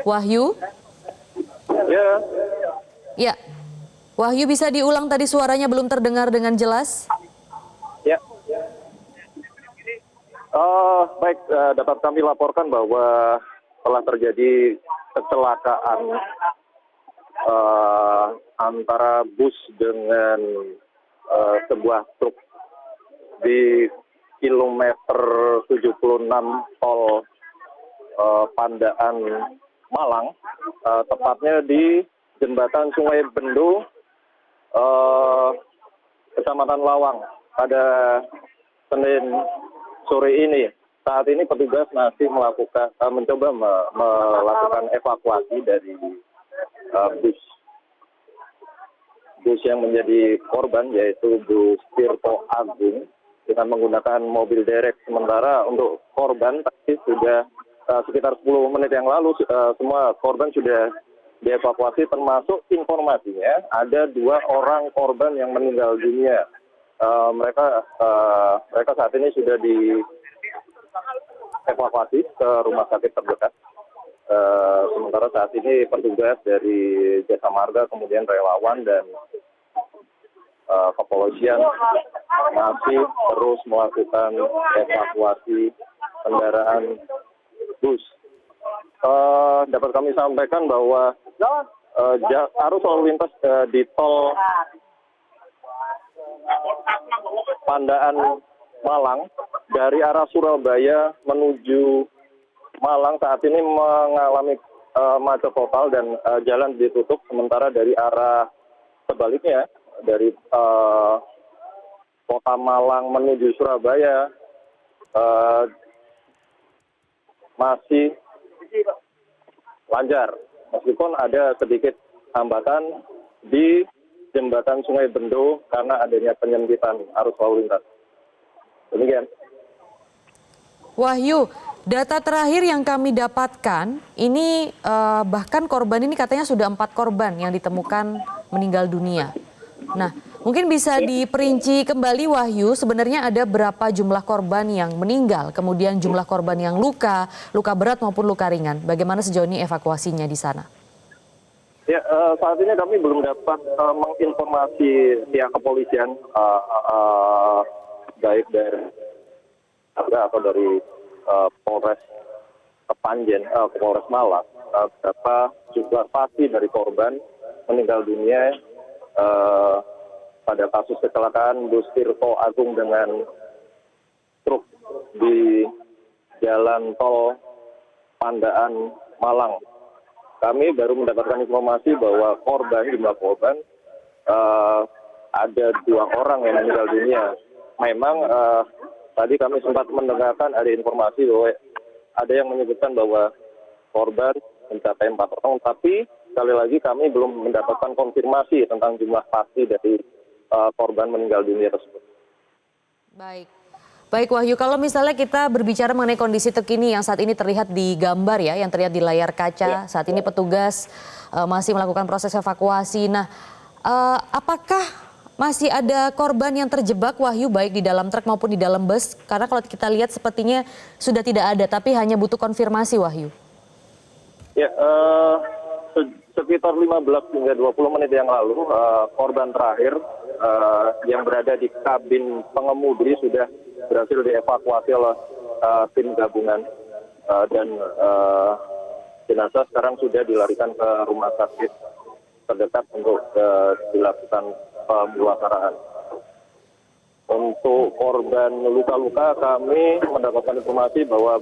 Wahyu? Ya, Ya. Wahyu, bisa diulang tadi, suaranya belum terdengar dengan jelas. ya. Baik, dapat kami laporkan bahwa telah terjadi kecelakaan antara bus dengan sebuah truk di kilometer 76 tol Pandaan Malang, tepatnya di jembatan Sungai Bendo, Kecamatan Lawang, pada Senin sore ini. Saat ini petugas masih mencoba melakukan evakuasi dari bus yang menjadi korban, yaitu bus Tirto Agung, dengan menggunakan mobil derek. Sementara untuk korban tadi sudah sekitar 10 menit yang lalu semua korban sudah dievakuasi, termasuk informasinya ada 2 orang korban yang meninggal dunia. Mereka saat ini sudah dievakuasi ke rumah sakit terdekat. Sementara saat ini petugas dari Jasa Marga, kemudian relawan dan kepolisian masih terus melakukan evakuasi kendaraan bus. Dapat kami sampaikan bahwa arus lalu lintas di tol Pandaan Malang dari arah Surabaya menuju Malang saat ini mengalami macet total dan jalan ditutup. Sementara dari arah sebaliknya dari kota Malang menuju Surabaya masih lancar, meskipun ada sedikit hambatan di jembatan Sungai Bendo karena adanya penyempitan arus lalu lintas. Demikian. Wahyu, data terakhir yang kami dapatkan, ini bahkan korban ini katanya sudah 4 korban yang ditemukan meninggal dunia. Nah, mungkin bisa diperinci kembali, Wahyu, sebenarnya ada berapa jumlah korban yang meninggal, kemudian jumlah korban yang luka berat maupun luka ringan. Bagaimana sejauh ini evakuasinya di sana? Ya, saat ini kami belum dapat menginformasi pihak kepolisian, baik dari atau dari Polres Kepanjen, Polres Malang, berapa jumlah pasti dari korban meninggal dunia pada kasus kecelakaan bus Tirto Agung dengan truk di jalan tol Pandaan Malang. Kami baru mendapatkan informasi bahwa jumlah korban ada 2 orang yang meninggal dunia. Memang tadi kami sempat mendengarkan ada informasi bahwa ada yang menyebutkan bahwa korban mencapai 4 orang, tapi sekali lagi kami belum mendapatkan konfirmasi tentang jumlah pasti dari korban meninggal dunia tersebut. Baik Wahyu, kalau misalnya kita berbicara mengenai kondisi terkini yang saat ini terlihat di gambar ya, yang terlihat di layar kaca, saat ini petugas masih melakukan proses evakuasi. Nah, apakah masih ada korban yang terjebak, Wahyu, baik di dalam truk maupun di dalam bus? Karena kalau kita lihat sepertinya sudah tidak ada, tapi hanya butuh konfirmasi, Wahyu. Ya, sekitar 15 hingga 20 menit yang lalu, korban terakhir yang berada di kabin pengemudi sudah berhasil dievakuasi oleh tim gabungan dan jenazah sekarang sudah dilarikan ke rumah sakit terdekat untuk dilakukan pemulasaran. Untuk korban luka-luka, kami mendapatkan informasi bahwa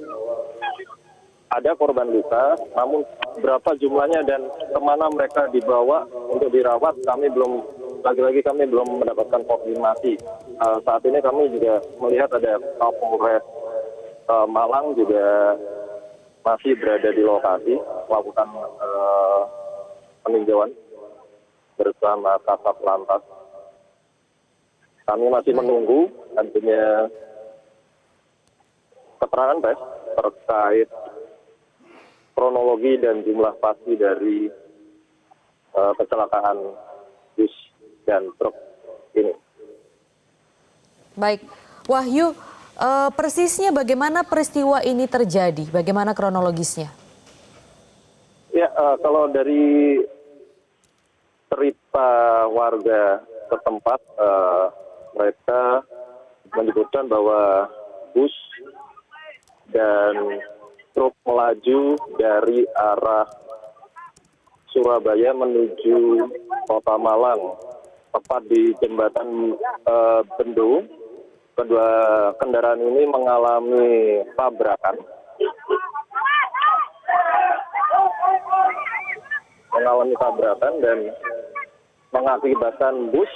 ada korban luka, namun berapa jumlahnya dan kemana mereka dibawa untuk dirawat, kami belum mendapatkan konfirmasi. Saat ini kami juga melihat ada Kapolres Malang juga masih berada di lokasi melakukan peninjauan bersama Kasat Lantas. Kami masih menunggu adanya keterangan pers terkait kronologi dan jumlah pasti dari kecelakaan bus dan truk ini. Baik, Wahyu, persisnya bagaimana peristiwa ini terjadi? Bagaimana kronologisnya? Ya, kalau dari cerita warga setempat, mereka menyebutkan bahwa bus dan truk melaju dari arah Surabaya menuju Kota Malang, tepat di jembatan Bendo. Kedua kendaraan ini mengalami tabrakan. Dan mengakibatkan bus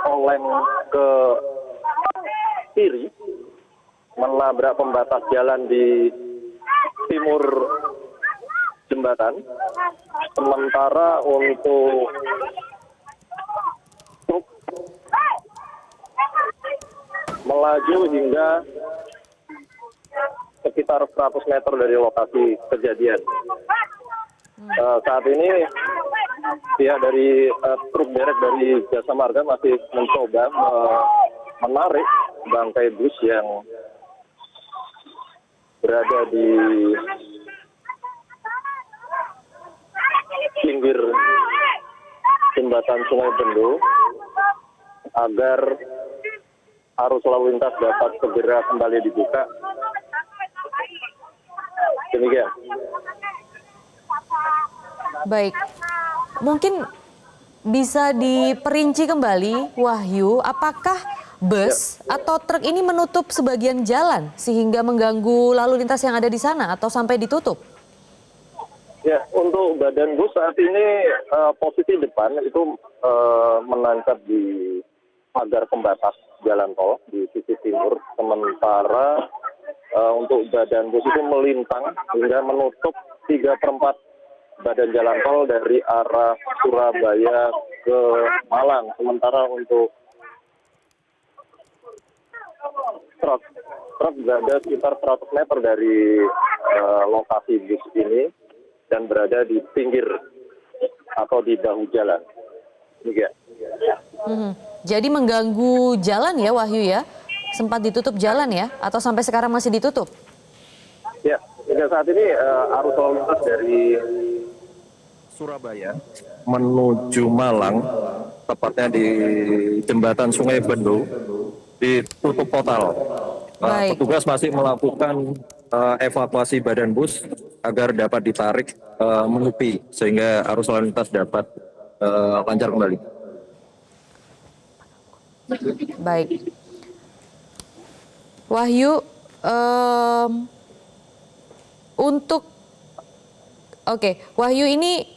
oleng ke kiri, menabrak pembatas jalan di timur jembatan. Sementara untuk truk melaju hingga sekitar 100 meter dari lokasi kejadian. Saat ini pihak dari truk derek dari Jasa Marga masih mencoba menarik bangkai bus yang berada di pinggir jembatan Sungai Bendo agar arus lalu lintas dapat segera kembali dibuka. Demikian. Baik, mungkin bisa diperinci kembali, Wahyu, apakah bus atau truk ini menutup sebagian jalan sehingga mengganggu lalu lintas yang ada di sana atau sampai ditutup? Ya, untuk badan bus saat ini posisi depan itu menancap di pagar pembatas jalan tol di sisi timur, sementara untuk badan bus itu melintang hingga menutup 3/4 badan jalan tol dari arah Surabaya ke Malang. Sementara untuk truk berada sekitar 100 meter dari lokasi bus ini dan berada di pinggir atau di bahu jalan. Demikian. Jadi mengganggu jalan ya, Wahyu ya? Sempat ditutup jalan ya? Atau sampai sekarang masih ditutup? Ya, hingga saat ini arus lalu lintas dari Surabaya menuju Malang, tepatnya di jembatan Sungai Bendo, ditutup total. Petugas masih melakukan evakuasi badan bus agar dapat ditarik menepi sehingga arus lalu lintas dapat lancar kembali. Baik. Wahyu, Wahyu ini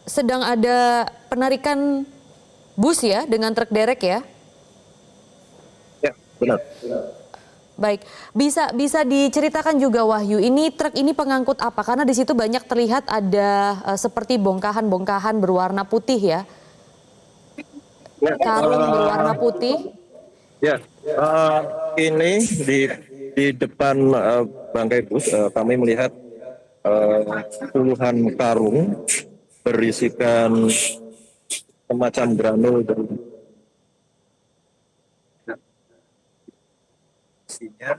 sedang ada penarikan bus ya dengan truk derek ya? Ya, benar. Baik, bisa diceritakan juga Wahyu, ini truk ini pengangkut apa? Karena di situ banyak terlihat ada seperti bongkahan-bongkahan berwarna putih ya, karung berwarna putih. Ya, ini di depan bangkai bus kami melihat puluhan karung berisikan semacam granul dan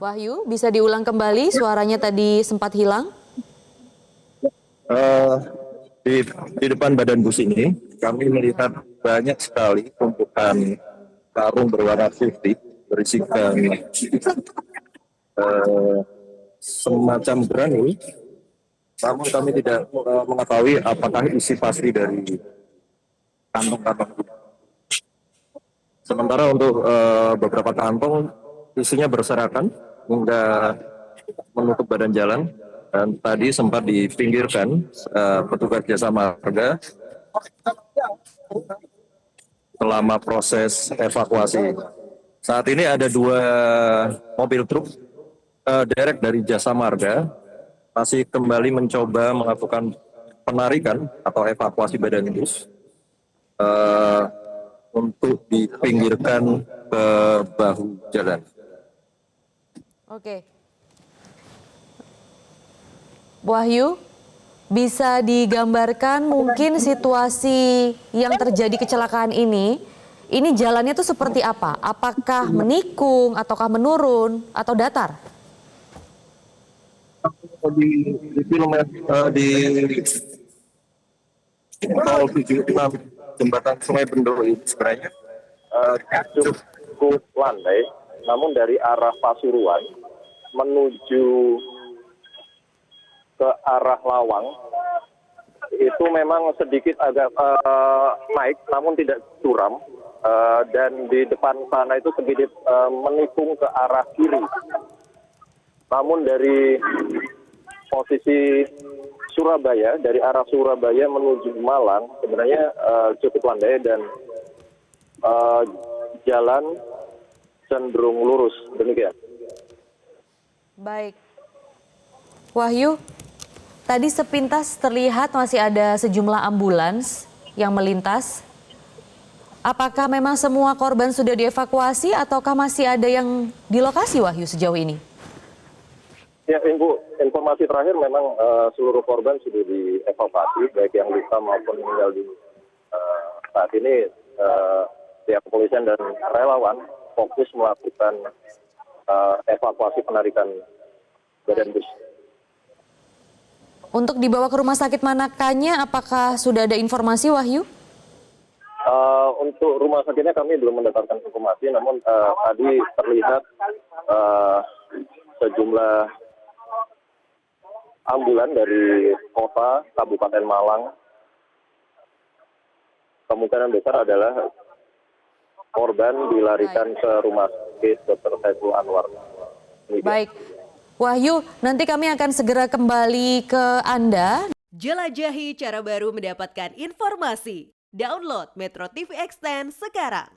Wahyu, bisa diulang kembali, suaranya tadi sempat hilang. Di depan badan bus ini kami melihat banyak sekali tumpukan karung berwarna putih berisikan semacam granul, namun kami tidak mengetahui apakah isi pasti dari kantong-kantong itu. Sementara untuk beberapa kantong isinya berserakan hingga menutup badan jalan dan tadi sempat dipinggirkan petugas Jasa Marga selama proses evakuasi. Saat ini ada 2 mobil truk derek dari Jasa Marga masih kembali mencoba melakukan penarikan atau evakuasi badan bus untuk dipinggirkan ke bahu jalan. Oke. Wahyu, bisa digambarkan mungkin situasi yang terjadi kecelakaan ini jalannya tuh seperti apa? Apakah menikung ataukah menurun atau datar? di film di Tol 76 jembatan Sungai Bendoro ini sebenarnya cukup landai, namun dari arah Pasuruan menuju ke arah Lawang itu memang sedikit agak naik, namun tidak curam. Dan di depan sana itu sedikit menikung ke arah kiri. Namun dari posisi Surabaya, dari arah Surabaya menuju Malang sebenarnya cukup landai dan jalan cenderung lurus, demikian. Baik. Wahyu, tadi sepintas terlihat masih ada sejumlah ambulans yang melintas. Apakah memang semua korban sudah dievakuasi ataukah masih ada yang di lokasi, Wahyu, sejauh ini? Ya, informasi terakhir memang seluruh korban sudah dievakuasi, baik yang luka maupun meninggal dunia. Saat ini pihak kepolisian dan relawan fokus melakukan evakuasi penarikan badan bus. Untuk dibawa ke rumah sakit manakahnya, apakah sudah ada informasi, Wahyu? Untuk rumah sakitnya kami belum mendapatkan informasi, namun tadi terlihat sejumlah ambulan dari kota Kabupaten Malang. Kemungkinan besar adalah korban dilarikan ke rumah sakit Dr. Saiful Anwar. Baik, Wahyu, nanti kami akan segera kembali ke Anda. Jelajahi cara baru mendapatkan informasi. Download Metro TV Extend sekarang.